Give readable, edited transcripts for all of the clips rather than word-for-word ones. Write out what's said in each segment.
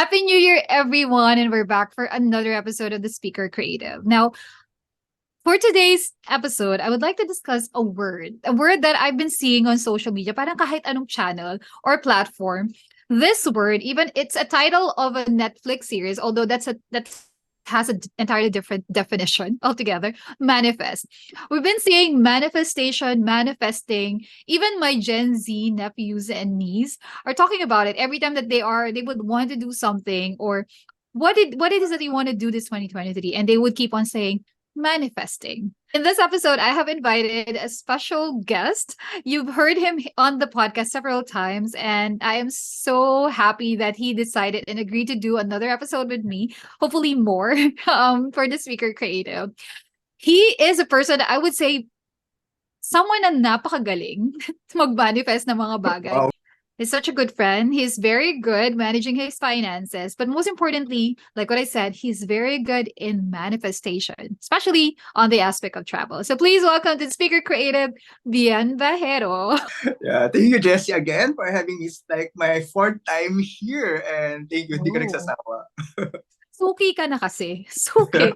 Happy New Year, everyone, and we're back for another episode of the Speaker Creative. Now, for today's episode, I would like to discuss a word that I've been seeing on social media, parang kahit anong channel or platform. This word, even it's a title of a Netflix series, although that has an entirely different definition altogether. Manifest. We've been seeing manifestation, manifesting. Even my Gen Z nephews and niece are talking about it every time that they would want to do something or what it is that they want to do this 2023, and they would keep on saying manifesting. In this episode, I have invited a special guest. You've heard him on the podcast several times, and I am so happy that he decided and agreed to do another episode with me, hopefully more, for the Speaker Creative. He is a person that I would say someone na napakagaling mag-manifest ng mga bagay. Wow. He's such a good friend. He's very good managing his finances. But most importantly, like what I said, he's very good in manifestation, especially on the aspect of travel. So please welcome to Speaker Creative, Bienviajero. Yeah, thank you, Jessie, again for having me. It's like my fourth time here, and thank you. Hindi ka Oh, nagsasawa. suki ka na kasi. Suki.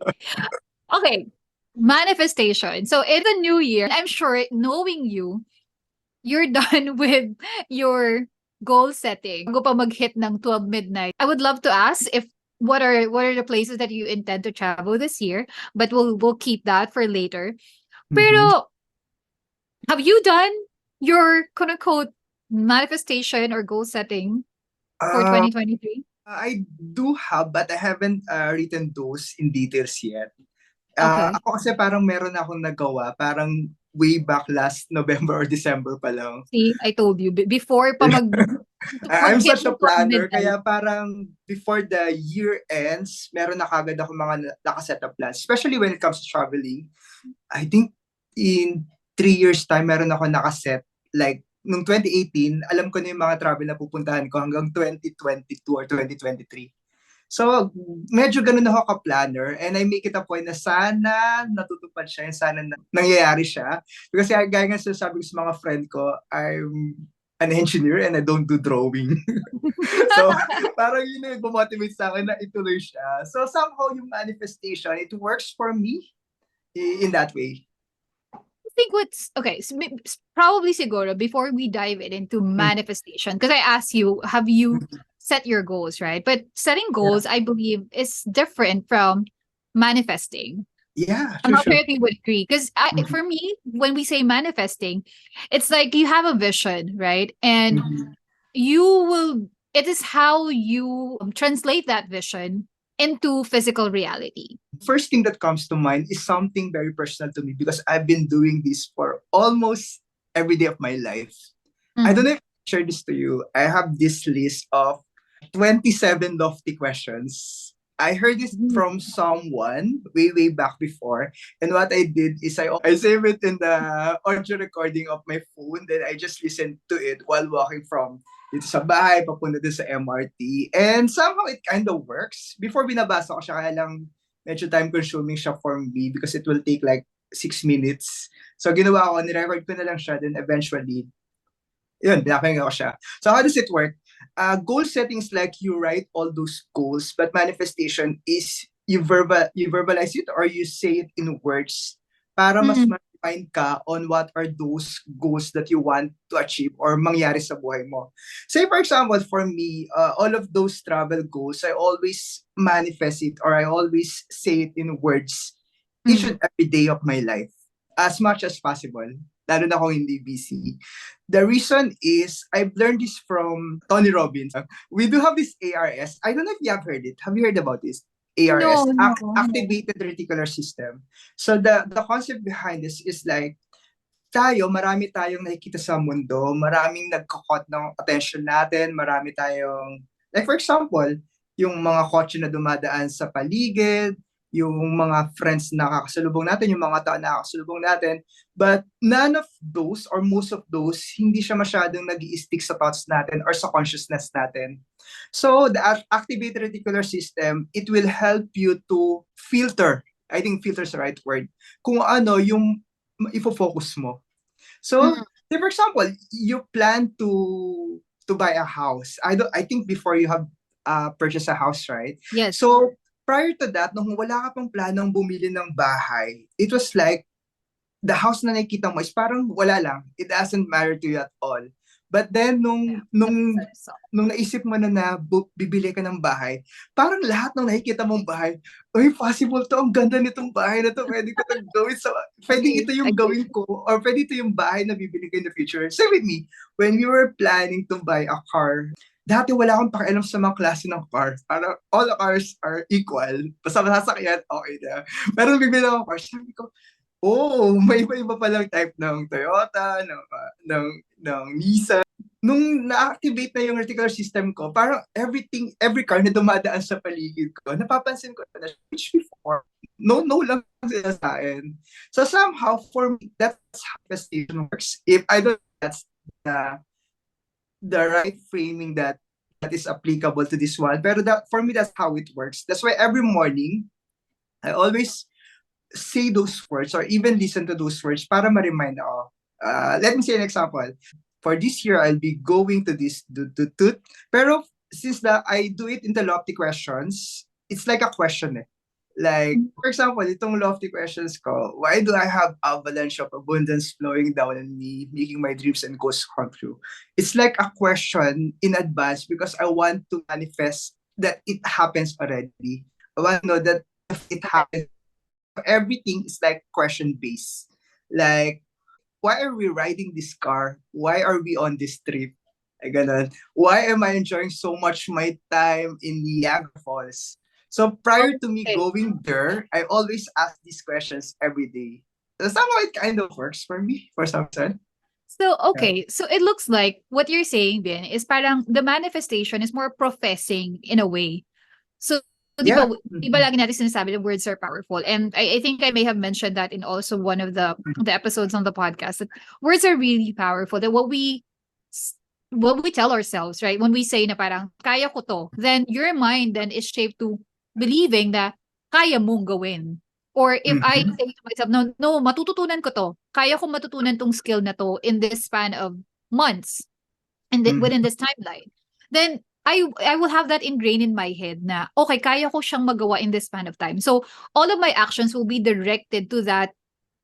Okay, manifestation. So it's a new year. I'm sure knowing you're done with your goal setting. Bago pa mag-hit ng 12 midnight. I would love to ask if what are the places that you intend to travel this year, but we'll keep that for later. Mhm. Pero have you done your quote unquote manifestation or goal setting for Uh, 2023? I do have, but I haven't written those in details yet. Okay. Ako kasi parang meron akong nagawa, parang way back last November or December pa lang. See, I told you before pa I'm mag-hit such ng a 12 planner, midnight. kaya parang before the year ends, meron na kagad ako mga nakaset up plans, especially when it comes to traveling. I think in 3 years time, meron ako nakaset. Like, nung 2018, alam ko na yung mga travel na pupuntahan ko hanggang 2022 or 2023. So, medyo ganun ako ka-planner, and I make it a point na sana natutupad siya and sana nangyayari siya. Kasi gaya nga sabi ko sa mga friend ko, I'm an engineer and I don't do drawing. So, parang yun na yung bumotivate sa akin na ituloy siya. So, somehow yung manifestation, it works for me in that way. Think what's okay, so probably siguro before we dive into Mm. manifestation, because I asked you, have you set your goals, right? But setting Yeah. goals, I believe, is different from manifesting. Yeah, I'm sure, not sure sure. if you would agree. Because Mhm. for me, when we say manifesting, it's like you have a vision, right? And Mhm. it is how you translate that vision into physical reality. First thing that comes to mind is something very personal to me because I've been doing this for almost every day of my life. I don't Mm. know if I shared this to you. I have this list of 27 lofty questions. I heard this Mm. from someone way, way back before. And what I did is I save it in the audio recording of my phone. Then I just listened to it while walking from dito sa bahay, papunta dito sa MRT. And somehow it kind of works. Before binabasa ko siya, kaya lang medyo time consuming siya for me because it will take like 6 minutes. So ginawa ko, nirecord ko na lang siya. Then eventually, yun, pinapakinggan ko siya. So how does it work? Goal setting is like you write all those goals, but manifestation is you verbalize it or you say it in words para mas Mm. ma-define ka on what are those goals that you want to achieve or mangyari sa buhay mo. Say for example, for me, all of those travel goals, I always manifest it or I always say it in words each Mm. and every day of my life as much as possible, lalo na kung hindi busy. The reason is I've learned this from Tony Robbins. We do have this ARS. I don't know if you have heard it. Have you heard about this? No, ARS, no, no. Activated Reticular System. So the concept behind this is like marami tayong nakikita sa mundo, maraming nagkakot ng attention natin, marami tayong, like for example, yung mga kotse na dumadaan sa paligid, yung mga friends na kakasalubong natin, yung mga tao na kakasalubong natin. But none of those or most of those, hindi siya masyadong nag-i-stick sa thoughts natin or sa consciousness natin. So the activated reticular system, it will help you to filter, I think filter is the right word, kung ano yung ifo-focus mo. So, Mm. say for example, you plan to buy a house. I think before you have purchase a house, right? Yes. So, prior to that, nung wala ka pang planong bumili ng bahay, it was like, the house na nakikita mo is parang wala lang. It doesn't matter to you at all. But then, Yeah. nung naisip mo na bibili ka ng bahay, parang lahat ng nakikita mong bahay, uy, possible to, ang ganda nitong bahay na to, pwede ko itong gawin sa, pwedeng Agree. ito yung Agree. gawin ko, or pwede ito yung bahay na bibili ko in the future. Same with me, when we were planning to buy a car, dati wala akong pakialam sa mga klase ng car. Parang all the cars are equal. Basta masasakyan, okay na. Pero bibili ako car, sabi ko, oh, may iba-iba palang type ng Toyota, ng Nissan. Nung na-activate na yung reticular system ko, parang every car na dumadaan sa paligid ko, napapansin ko na, which before, no lang sila sa akin. So somehow, for me, that's how manifestation works. If I don't, that's the right framing that is applicable to this one. Pero that, for me, that's how it works. That's why every morning, I always say those words or even listen to those words para ma-remind ako. Let me say an example. For this year, I'll be going to this tut. Pero since I do it in the lofty questions, it's like a question eh. Like, for example, itong lofty questions ko, why do I have avalanche of abundance flowing down on me, making my dreams and goals come true? It's like a question in advance because I want to manifest that it happens already. I want to know that if it happens, everything is like question based. Like, why are we riding this car? Why are we on this trip? Like, ganun. Why am I enjoying so much my time in Niagara Falls? So prior to me Okay. going there, I always ask these questions every day. So somehow it kind of works for me for some reason. So, okay. So it looks like what you're saying, Ben, is parang the manifestation is more professing in a way. So, di ba, Yeah. di ba lagi natin sinasabi the words are powerful? And I think I may have mentioned that in also one of the episodes on the podcast, that words are really powerful. That what we tell ourselves, right? When we say na parang, kaya ko to, then your mind then is shaped to believing that kaya mong gawin. Or if I Mhm. say to myself, no, matututunan ko to. Kaya ko matutunan tong skill na to in this span of months and Mhm. within this timeline. Then I will have that ingrained in my head na okay, kaya ko siyang magawa in this span of time. So all of my actions will be directed to that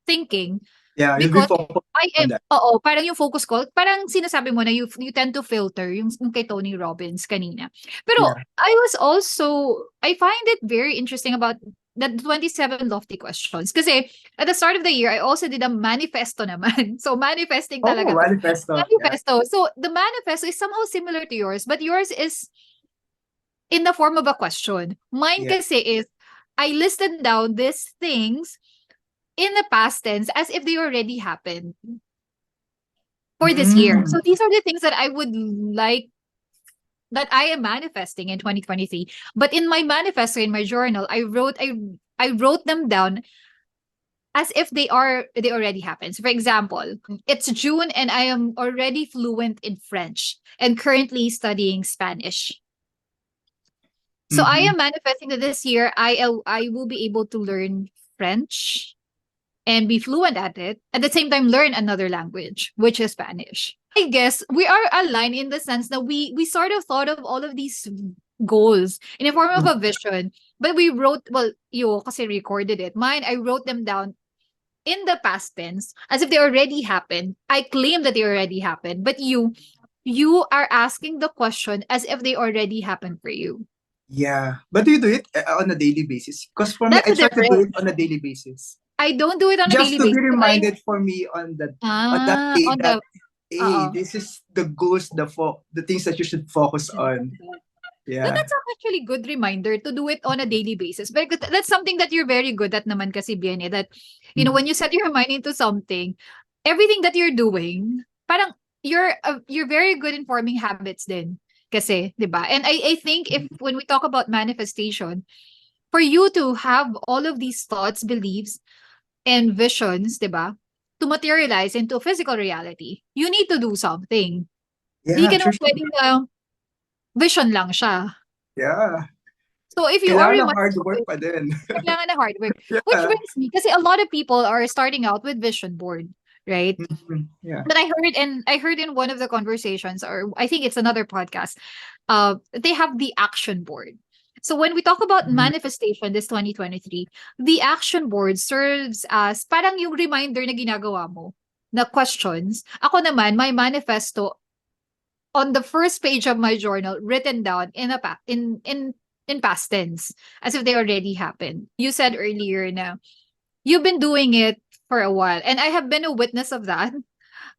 thinking. Yeah, you'll be Because focused I on am, that. oo, parang yung focus ko, parang sinasabi mo na you tend to filter, yung kay Tony Robbins kanina. Pero Yeah. I find it very interesting about the 27 lofty questions. Kasi at the start of the year, I also did a manifesto naman. So manifesting Oh, talaga to. manifesto. Yeah. Manifesto. So the manifesto is somehow similar to yours, but yours is in the form of a question. Mine Yeah. kasi is, I listed down these things in the past tense as if they already happened for this year. Mm. So these are the things that I would like that I am manifesting in 2023. But in my manifesto in my journal, I wrote them down as if they already happened. So for example, it's June and I am already fluent in French and currently studying Spanish. So I Mhm. am manifesting that this year I will be able to learn French and be fluent at it. At the same time, learn another language, which is Spanish. I guess we are aligned in the sense that we sort of thought of all of these goals in a form of a vision, but we wrote, well, you kasi recorded it. Mine, I wrote them down in the past tense as if they already happened. I claim that they already happened, but you are asking the question as if they already happened for you. Yeah. But do you do it on a daily basis? Because for me, That's I the try to do difference. it on a daily basis. I don't do it on a Just daily to be basis. reminded for me on that day On that the hey, uh this is the goals, the things that you should focus on. Then Yeah. that's actually good reminder to do it on a daily basis. Because that's something that you're very good at naman kasi, Biene, that, Mhm. when you set your mind into something, everything that you're doing, parang you're very good in forming habits din. Kasi, di ba? And I think if when we talk about manifestation, for you to have all of these thoughts, beliefs, and visions, di ba? To materialize into physical reality, you need to do something. Di Yeah, ka true. naman pwedeng na vision lang siya. Yeah. So if you are Kailangan ng reminded hard of work it, pa din. kailangan na hard work. Which Yeah. brings me, kasi a lot of people are starting out with vision board, right? Yeah. But I heard in one of the conversations, or I think it's another podcast, they have the action board. So when we talk about Mhm. manifestation this 2023, the action board serves as parang yung reminder na ginagawa mo na questions. Ako naman, my manifesto on the first page of my journal written down in in past tense as if they already happened. You said earlier na you've been doing it for a while and I have been a witness of that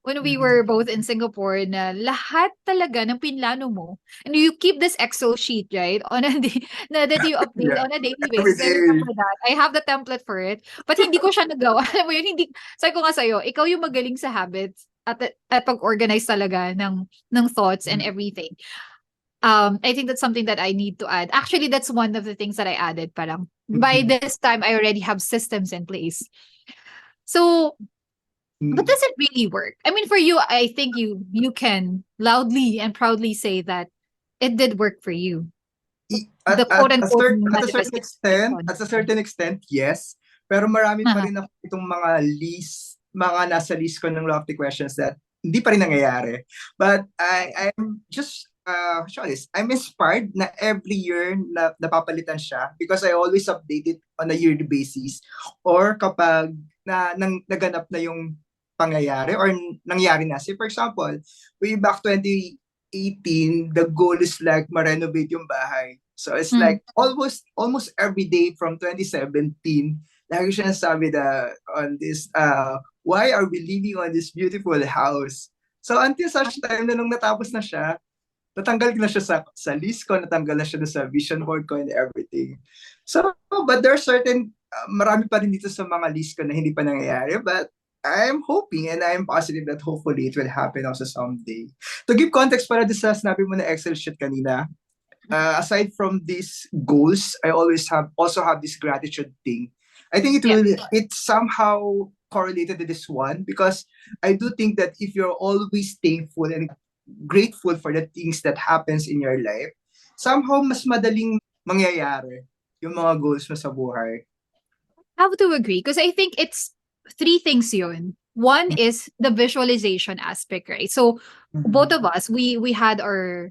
when we Mhm. were both in Singapore na lahat talaga ng pinlano mo and you keep this Excel sheet, right? On a day, na that you update Yeah. on a daily Every basis. I day. remember that. I have the template for it. But hindi ko siya nagawa. Alam mo yun, hindi, sabi ko nga sa'yo, ikaw yung magaling sa habits at pag-organize talaga ng thoughts and Mhm. everything. I think that's something that I need to add. Actually, that's one of the things that I added parang. By Mhm. this time, I already have systems in place. So, but Mhm. does it really work? I mean, for you, I think you can loudly and proudly say that it did work for you. The quote unquote At a certain extent, manifestation. at a certain extent, yes. Pero marami pa Uh-huh. rin ako itong mga nasa list ko ng lofty questions that hindi pa rin nangyayari. But I'm just, I'm inspired na every year na napapalitan siya because I always update it on a yearly basis. Or kapag naganap na yung pangyayari or nangyari na. Say, for example, way back 2018, the goal is like ma-renovate yung bahay. So it's Mm. like almost every day from 2017, lagi siya nasabi na on this, why are we living on this beautiful house? So until such time na nung natapos na siya, natanggal ko na siya sa list ko, natanggal na siya sa vision board ko and everything. So, but there are certain, marami pa rin dito sa mga list ko na hindi pa nangyayari, but I'm hoping and I'm positive that hopefully it will happen also someday. To give context para sa sinabi mo na Excel sheet kanina, aside from these goals, I always also have this gratitude thing. I think Yeah. it's somehow correlated to this one because I do think that if you're always thankful and grateful for the things that happens in your life, somehow mas madaling mangyayari yung mga goals mo sa buhay. I have to agree because I think it's three things yun. One is the visualization aspect, right? So both Mhm. of us, we had our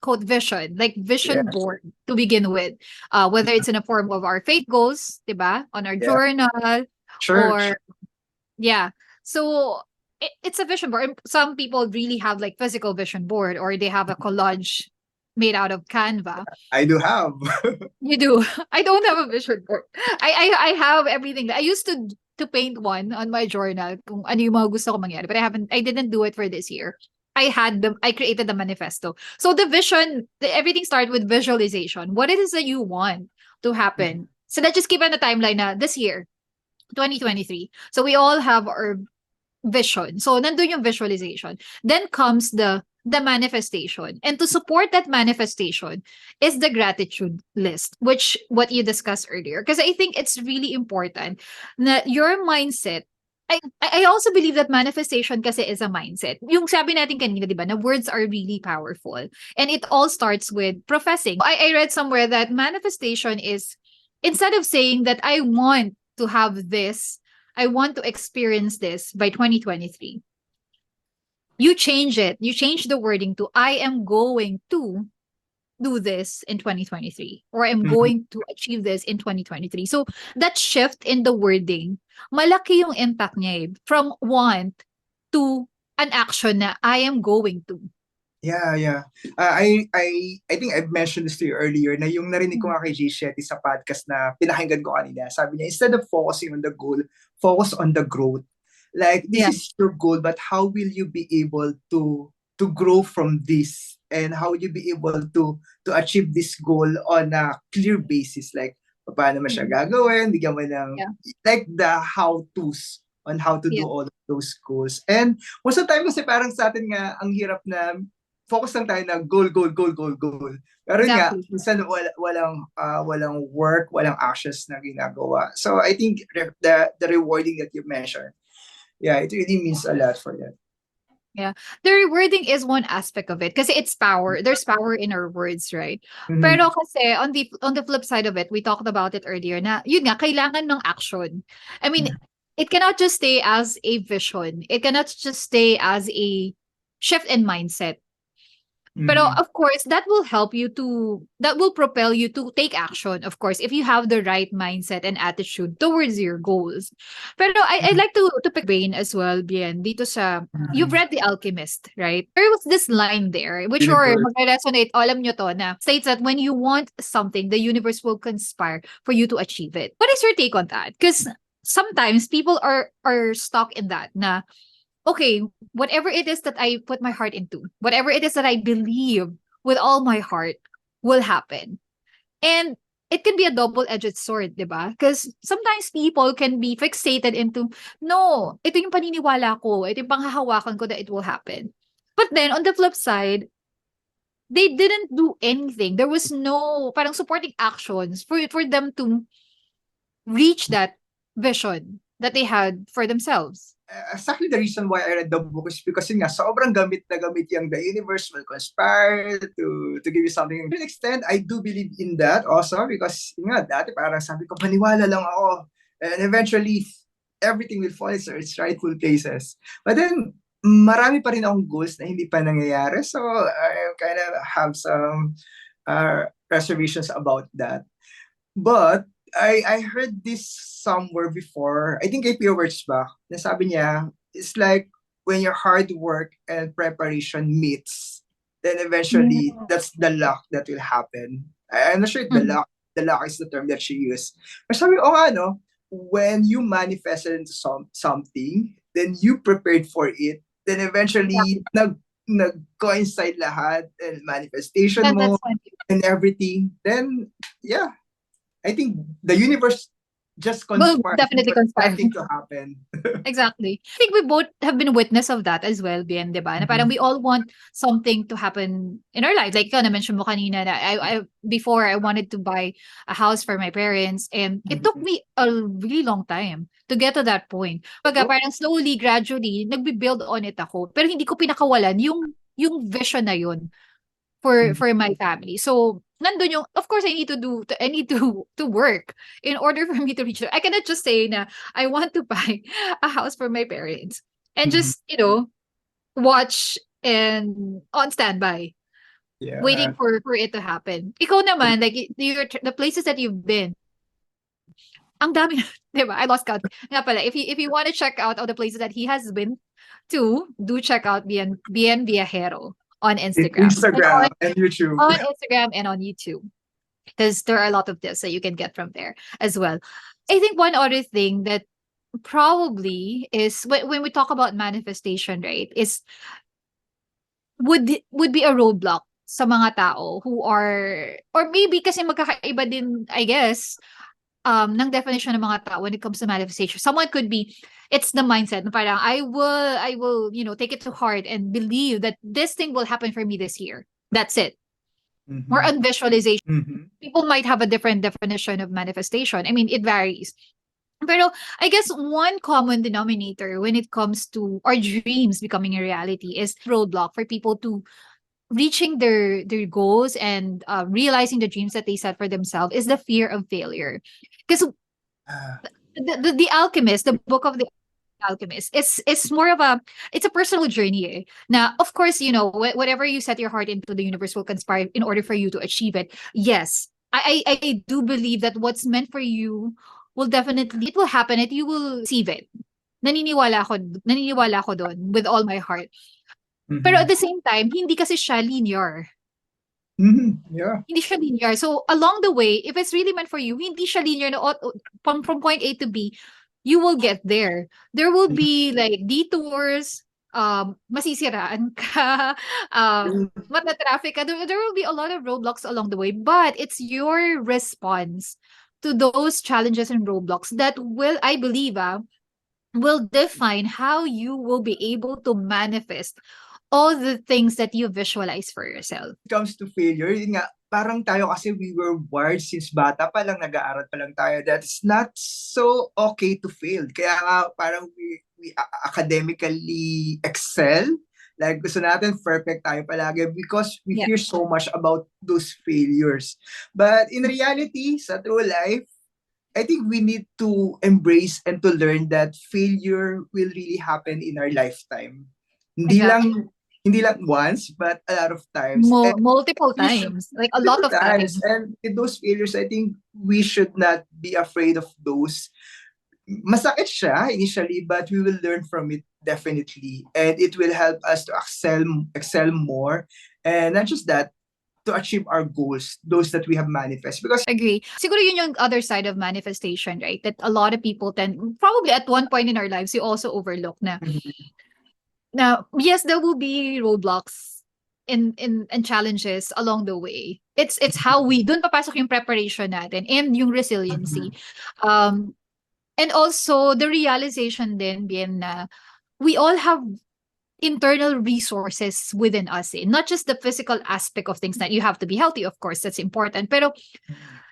quote vision, like Yeah, vision board to begin with. Whether it's in a form of our faith goals, diba? On our yeah. journal, Church. or yeah. So it's a vision board. Some people really have like physical vision board or they have a collage made out of Canva. I do have. You do. I don't have a vision board. I have everything. I used to paint one on my journal kung ano yung mga gusto ko mangyari. But I didn't do it for this year. I created the manifesto. So the vision, everything started with visualization. What it is that you want to happen. So let's just keep on the timeline na this year, 2023. So we all have our vision. So nandun yung visualization. Then comes the manifestation. And to support that manifestation is the gratitude list, which what you discussed earlier. Because I think it's really important that your mindset. I also believe that manifestation kasi is a mindset. Yung sabi natin kanina, di ba, na words are really powerful. And it all starts with professing. I read somewhere that manifestation is, instead of saying that I want to have this, I want to experience this by 2023. You change it. You change the wording to I am going to do this in 2023 or I'm Mhm. going to achieve this in 2023. So that shift in the wording, malaki yung impact niya from want to an action na I am going to. Yeah, yeah. I think I've mentioned this to you earlier na yung narinig ko nga kay Jay Shetty sa podcast na pinakinggan ko kanina. Sabi niya, instead of focusing on the goal, focus on the growth. Like, this Yeah. is your goal, but how will you be able to grow from this? And how will you be able to achieve this goal on a clear basis? Like, paano mo siya Mhm. gagawin? Bigyan mo ng, Yeah. like, the how-tos on how to Yeah. do all of those goals. And most of the time kasi parang sa atin nga, ang hirap na focus lang tayo na goal, goal, goal, goal, goal. Pero yun nga, Exactly. minsan walang work, walang actions na ginagawa. So I think the rewarding that you mentioned, yeah, it really means a lot for that. Yeah. The rewarding is one aspect of it kasi it's power. There's power in our words, right? Mm-hmm. Pero kasi on the flip side of it, we talked about it earlier na yun nga kailangan ng action. I mean, it cannot just stay as a vision. It cannot just stay as a shift in mindset. Pero Mhm. of course, that will propel you to take action, of course, if you have the right mindset and attitude towards your goals. Pero I'd Mhm. like to pick your brain as well, Bien, dito sa, you've Mhm. read The Alchemist, right? There was this line there, which or Universe. mag-resonate, alam nyo to, na states that when you want something, the universe will conspire for you to achieve it. What is your take on that? Because sometimes people are stuck in that na, okay, whatever it is that I put my heart into, whatever it is that I believe with all my heart will happen. And it can be a double-edged sword, di ba? Because sometimes people can be fixated into, no, ito yung paniniwala ko, ito yung panghahawakan ko that it will happen. But then, on the flip side, they didn't do anything. There was no parang supporting actions for them to reach that vision that they had for themselves. Exactly the reason why I read the book is because yun nga, sobrang gamit na gamit yung the universe will conspire to give you something. To an extent, I do believe in that also because yun nga, dati parang sabi ko, maniwala lang ako. And eventually, everything will fall in its rightful places. But then, marami pa rin akong goals na hindi pa nangyayari. So, I kind of have some reservations about that. But I heard this somewhere before. I think kay Pure Words ba? Nasabi niya, it's like when your hard work and preparation meets, then eventually that's the luck that will happen. I'm not sure if Mm. the luck is the term that she used. Pero sabi, oh ano, when you manifested into something, then you prepared for it, then eventually Exactly. nag-coincide lahat and manifestation mo That's when and everything, then yeah, I think the universe just will conspired definitely for conspire. everything to happen. Exactly. I think we both have been witness of that as well, Bien, 'di ba? Na parang Mhm. we all want something to happen in our lives. Like ikaw na-mention mo kanina na before I wanted to buy a house for my parents and it took Mhm. me a really long time to get to that point. Baga Oh, parang slowly, gradually, nagbi-build on it ako. Pero hindi ko pinakawalan yung vision na yun mhm. for my family. So, nandun yung of course I need to work in order for me to reach it. I cannot just say na I want to buy a house for my parents and Mhm. just, watch and on standby waiting Yeah. for it to happen. Ikaw naman, like the places that you've been, ang dami, 'di ba? I lost count. Nga pala, if you want to check out all the places that he has been to, do check out Bienviajero on In Instagram. And Instagram and YouTube. on Instagram and on YouTube. Because there are a lot of tips that you can get from there as well. I think one other thing that probably is when we talk about manifestation, right, is would be a roadblock sa mga tao who are or maybe kasi magkakaiba din, I guess, ng definition ng mga tao when it comes to manifestation. Someone could be, it's the mindset na parang I will, take it to heart and believe that this thing will happen for me this year. That's it. More Mhm. on visualization. Mhm. People might have a different definition of manifestation. I mean, it varies. Pero I guess one common denominator when it comes to our dreams becoming a reality is roadblock for people to reaching their goals and realizing the dreams that they set for themselves is the fear of failure. Because Ah, the Alchemist, the book of the Alchemist, is more of a it's a personal journey. Eh. Now, of course, whatever you set your heart into, the universe will conspire in order for you to achieve it. Yes, I do believe that what's meant for you will definitely it will happen and you will receive it. Naniniwala ako doon with all my heart. Pero at mhm. the same time, hindi kasi siya linear. Mhm. Yeah. Hindi siya linear. So, along the way, if it's really meant for you, hindi siya linear na from point A to B, you will get there. There will Mhm. be like detours, masisiraan ka, matatraffic ka. There will be a lot of roadblocks along the way, but it's your response to those challenges and roadblocks that will, I believe, will define how you will be able to manifest all the things that you visualize for yourself. It comes to failure, yun nga, parang tayo kasi we were wired since bata pa lang, nag-aaral pa lang tayo, that it's not so okay to fail. Kaya nga parang we academically excel. Like gusto natin perfect tayo palagi because we Yeah. fear so much about those failures. But in reality, sa true life, I think we need to embrace and to learn that failure will really happen in our lifetime. Hindi lang Exactly. hindi lang once, but a lot of times. And Multiple we should times, like a lot multiple of times. times. And in those failures, I think we should not be afraid of those. Masakit siya initially, but we will learn from it definitely. And it will help us to excel more. And not just that, to achieve our goals, those that we have manifest. Because Agree. Siguro yun yung other side of manifestation, right? That a lot of people tend, probably at one point in our lives, we also overlook na. Now, yes, there will be roadblocks and challenges along the way. It's how we dun papasok yung preparation natin and yung resiliency. Um and also the realization din bien na we all have internal resources within us, eh. Not just the physical aspect of things, that you have to be healthy, of course, that's important. Pero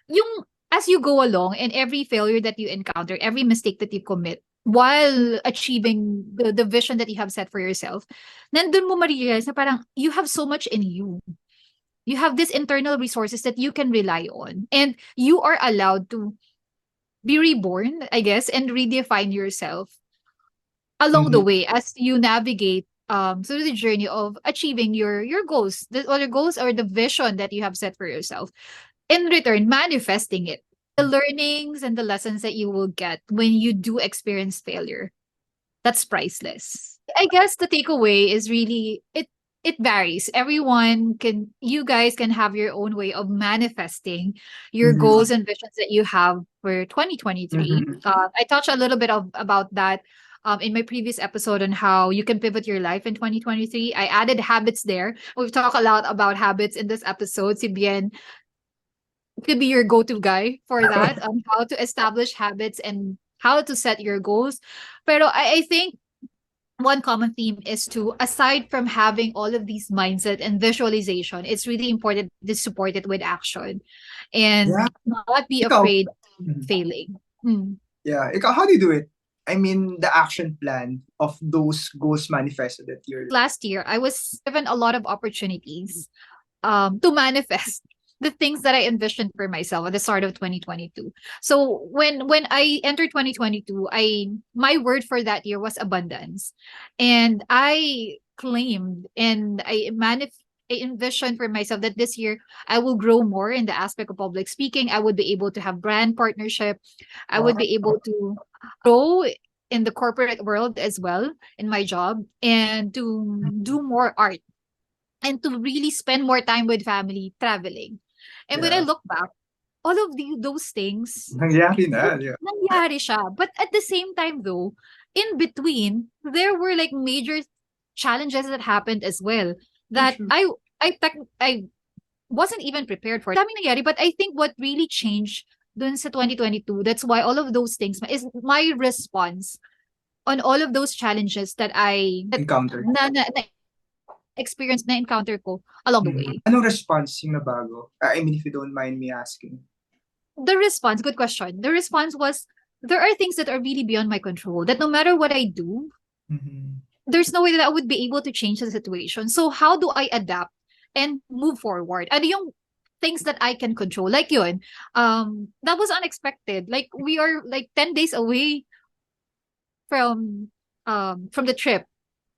yung as you go along and every failure that you encounter, every mistake that you commit while achieving the vision that you have set for yourself, nandun mo ma-realize na parang you have so much in you. You have these internal resources that you can rely on. And you are allowed to be reborn, I guess, and redefine yourself along the Mhm. way as you navigate through the journey of achieving your goals, or the goals or the vision that you have set for yourself. In return, manifesting it. The learnings and the lessons that you will get when you do experience failure, that's priceless. I guess the takeaway is really it varies. Everyone can you guys can have your own way of manifesting your Mhm. goals and visions that you have for 2023. Mhm. I touched a little bit about that in my previous episode on how you can pivot your life in 2023. I added habits there. We've talked a lot about habits in this episode. Si Bien could be your go-to guy for that, on how to establish habits and how to set your goals. Pero I think one common theme is to, aside from having all of these mindset and visualization, it's really important to support it with action Yeah. and not be Ikaw, afraid of mhm. failing. Hmm. Yeah. Ikaw, how do you do it? I mean, the action plan of those goals manifested that year. Last year, I was given a lot of opportunities to manifest the things that I envisioned for myself at the start of 2022. So when I entered 2022, I my word for that year was abundance. And I claimed and I envisioned for myself that this year I will grow more in the aspect of public speaking. I would be able to have brand partnership. I would Wow. be able to grow in the corporate world as well in my job, and to do more art, and to really spend more time with family traveling. And when I Yeah. look back, all of those things, Nangyari na. Yeah. nangyari siya. But at the same time though, in between, there were like major challenges that happened as well, True, that true. I wasn't even prepared for. Daming nangyari, but I think what really changed dun sa 2022, that's why all of those things is my response on all of those challenges that Encountered. na experience na encounter ko along the Mhm. way. Anong response yung nabago? I mean, if you don't mind me asking. The response, good question. The response was, there are things that are really beyond my control, that no matter what I do, Mhm. there's no way that I would be able to change the situation. So how do I adapt and move forward? Ano yung things that I can control? Like yun, that was unexpected. Like we are like 10 days away from the trip.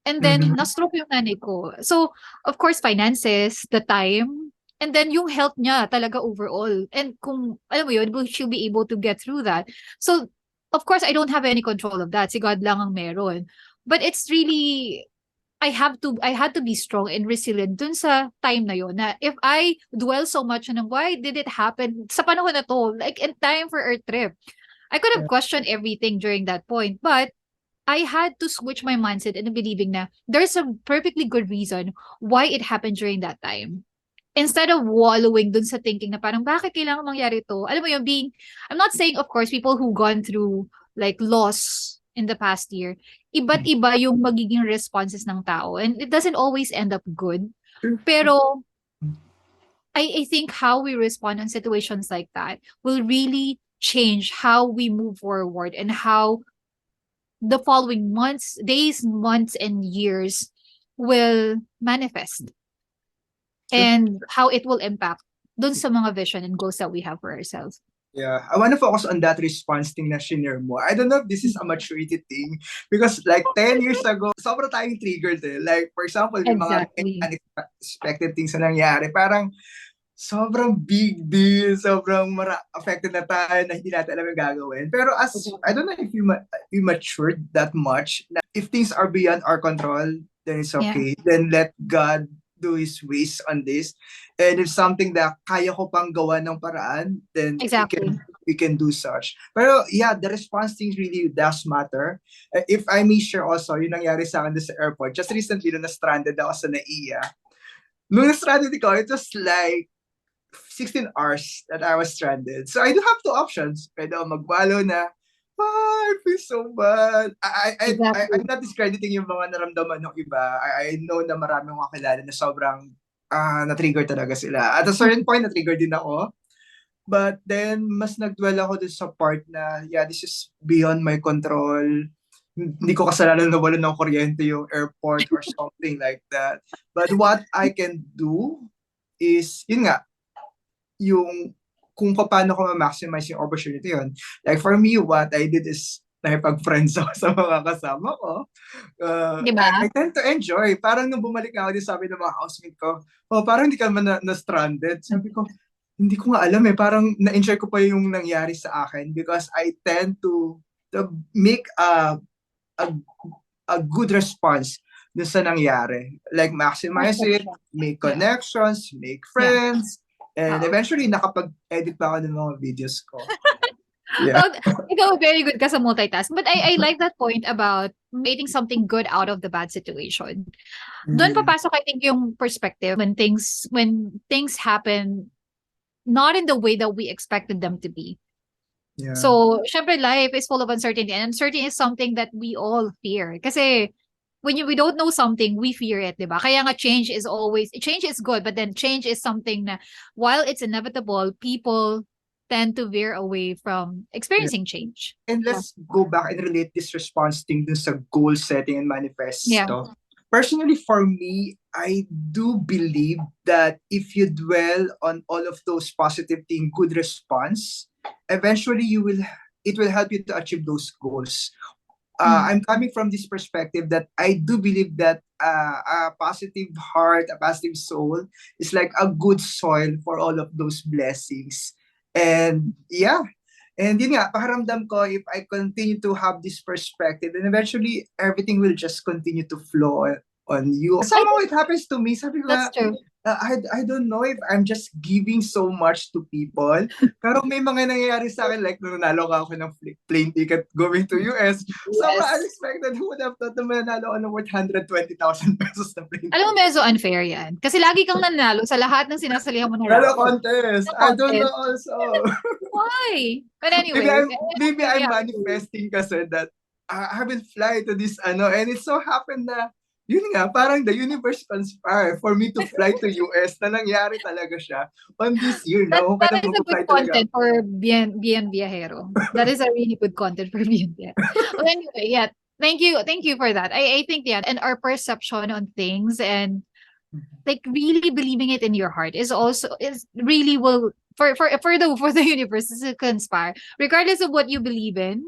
And then, Mhm. na-stroke yung nanay ko. So, of course, finances, the time, and then yung health niya talaga overall. And kung, alam mo yun, will she be able to get through that? So, of course, I don't have any control of that. Si God lang ang meron. But it's really, I had to be strong and resilient dun sa time na yun, na if I dwell so much on why did it happen sa panahon na to, like in time for our trip, I could have Yeah. questioned everything during that point. But I had to switch my mindset into believing na there's a perfectly good reason why it happened during that time. Instead of wallowing dun sa thinking na parang bakit kailangan mangyari to? Alam mo yung being, I'm not saying of course people who gone through like loss in the past year, iba't Mhm. iba yung magiging responses ng tao, and it doesn't always end up good. True. Pero I think how we respond in situations like that will really change how we move forward, and how the following months, days, months, and years will manifest, True. and how it will impact dun sa mga vision and goals that we have for ourselves. Yeah, I want to focus on that response thing na shinare mo. I don't know if this is a maturity thing because like 10 years ago, sobra tayong triggered eh. Like for example, yung mga Exactly. unexpected things na nangyari, parang sobrang big deal, sobrang affected na tayo na hindi natin alam yung gagawin. Pero I don't know if we matured that much, na if things are beyond our control, then it's Yeah, okay. Then let God do His ways on this. And if something that kaya ko pang gawa ng paraan, then exactly. we can do such. Pero yeah, the response things really does matter. If I may share also, yung nangyari sa akin sa airport, just recently, nung na-stranded ako sa NAIA, nung na-stranded ko, it was like 16 hours that I was stranded. So I do have two options. Pwede ako magwalo na, I feel so bad. I'm Exactly. not discrediting yung mga naramdaman ng iba. I know na marami akong kakilala na sobrang na-trigger talaga sila. At a certain point, na-trigger din ako. But then, mas nagdwell ako dun sa part na, yeah, this is beyond my control. Hindi ko kasalanan na wala ng kuryente yung airport or something like that. But what I can do is, yun nga, yung kung paano ko ma-maximize yung opportunity yun. Like for me, what I did is nakipag-friends ako sa mga kasama ko. Di ba? I tend to enjoy. Parang nung bumalik ako, din sabi ng mga housemate ko, oh, parang hindi ka man na-stranded. Sabi ko, hindi ko nga alam eh. Parang na-enjoy ko pa yung nangyari sa akin because I tend to make a, a good response dun sa nangyari. Like maximize it, Perception. make Yeah. connections, make Yeah. friends, and Oo. eventually nakapag-edit pa ako ng mga videos ko. Yeah. Well, ikaw very good ka sa multitask. But I like that point about making something good out of the bad situation. Doon Mm, papasok I think yung perspective when things happen not in the way that we expected them to be. yeah. So, syempre life is full of uncertainty and uncertainty is something that we all fear. Kasi we don't know something, we fear it, 'di ba? Kaya nga change is good, but then change is something na while it's inevitable, people tend to veer away from Yeah. experiencing change. And let's go back and relate this response thing dun sa goal setting and Yeah. manifesto. Personally, for me, I do believe that if you dwell on all of those positive things, good response, eventually it will help you to achieve those goals. Mm. I'm coming from this perspective that I do believe that a positive heart, a positive soul is like a good soil for all of those blessings. And yeah, and yun nga, pakiramdam ko, if I continue to have this perspective, then eventually everything will just continue to flow on you. I Somehow think it happens to me. Sabi ko that's nga, true. I don't know if I'm just giving so much to people. Pero may mga nangyayari sa akin, like nung nanalo ka ako ng plane ticket going to US, sobrang Yes. unexpected. Who would have thought na mananalo ako ng worth 120,000 pesos na plane Alam mo ticket? medyo unfair 'yan. Kasi lagi kang nanalo sa lahat ng sinasalihan mo na Hello raffle. contest. Sa I don't know contest. also. Why? But maybe anyways, I'm maybe I'm really I'm happy for you. manifesting kasi that I will fly to this ano and it so happened na yun nga parang the universe conspire for me to fly to US na nangyari talaga siya on this year That no that kaya is a good mag-fly talaga content for Bienviajero. That is a really good content for Bienviajero. Well, anyway, yeah. Thank you for that. I think yeah, and our perception on things and like really believing it in your heart is really will for the universe to conspire regardless of what you believe in.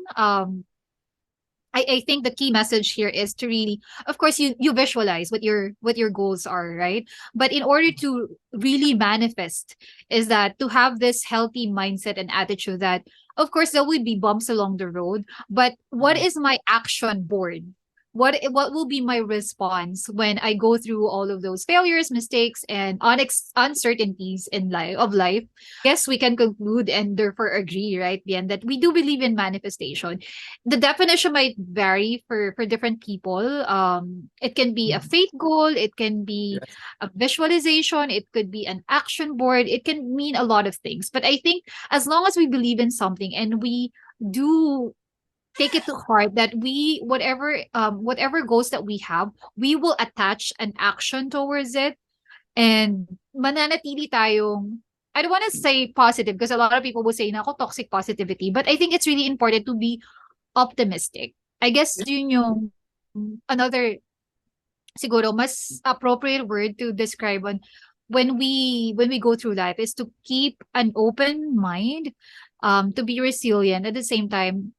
I think the key message here is to really, of course, you visualize what your goals are, right? But in order to really manifest, is that to have this healthy mindset and attitude that, of course, there will be bumps along the road, but what is my action board? What will be my response when I go through all of those failures, mistakes, and uncertainties in life? Yes, we can conclude and therefore agree, right, Bien, that we do believe in manifestation. The definition might vary for different people. It can be a faith goal, it can be yes a visualization, it could be an action board, it can mean a lot of things. But I think as long as we believe in something and we do take it to heart that we whatever goals that we have, we will attach an action towards it and mananatili tayong I don't want to say positive because a lot of people will say na ako toxic positivity, but I think it's really important to be optimistic. I guess yun yung another siguro mas appropriate word to describe on when we go through life is to keep an open mind, to be resilient, at the same time,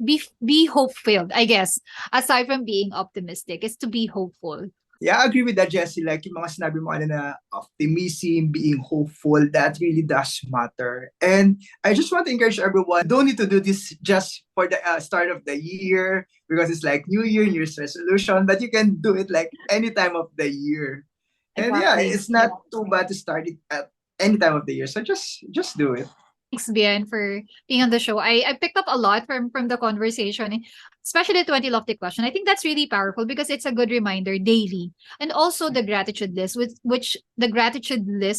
be hope filled, I guess. Aside from being optimistic, is to be hopeful. Yeah, I agree with that, Jessie. Like yung mga sinabi mo na optimism, being hopeful, that really does matter. And I just want to encourage everyone, you don't need to do this just for the start of the year because it's like New Year, New Year's resolution, but you can do it like any time of the year. And yeah, Exactly. it's not too bad to start it at any time of the year. So just do it. Thanks, Bien, for being on the show. I picked up a lot from the conversation, especially the 20 lofty question. I think that's really powerful because it's a good reminder daily. And also the gratitude list,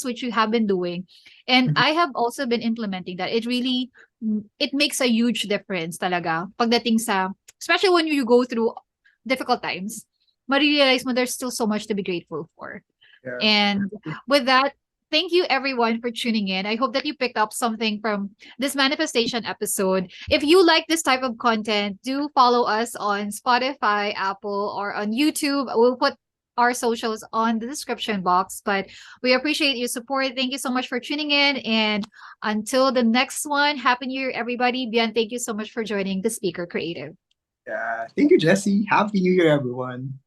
which you have been doing. And Mhm. I have also been implementing that. It makes a huge difference talaga pagdating sa, especially when you go through difficult times, ma-realize mo there's still so much to be grateful for. Yeah. And with that, thank you everyone for tuning in. I hope that you picked up something from this manifestation episode. If you like this type of content, do follow us on Spotify, Apple, or on YouTube. We'll put our socials on the description box. But we appreciate your support. Thank you so much for tuning in. And until the next one, Happy New Year, everybody. Bian, thank you so much for joining the Speaker Creative. Yeah. Thank you, Jessie. Happy New Year, everyone.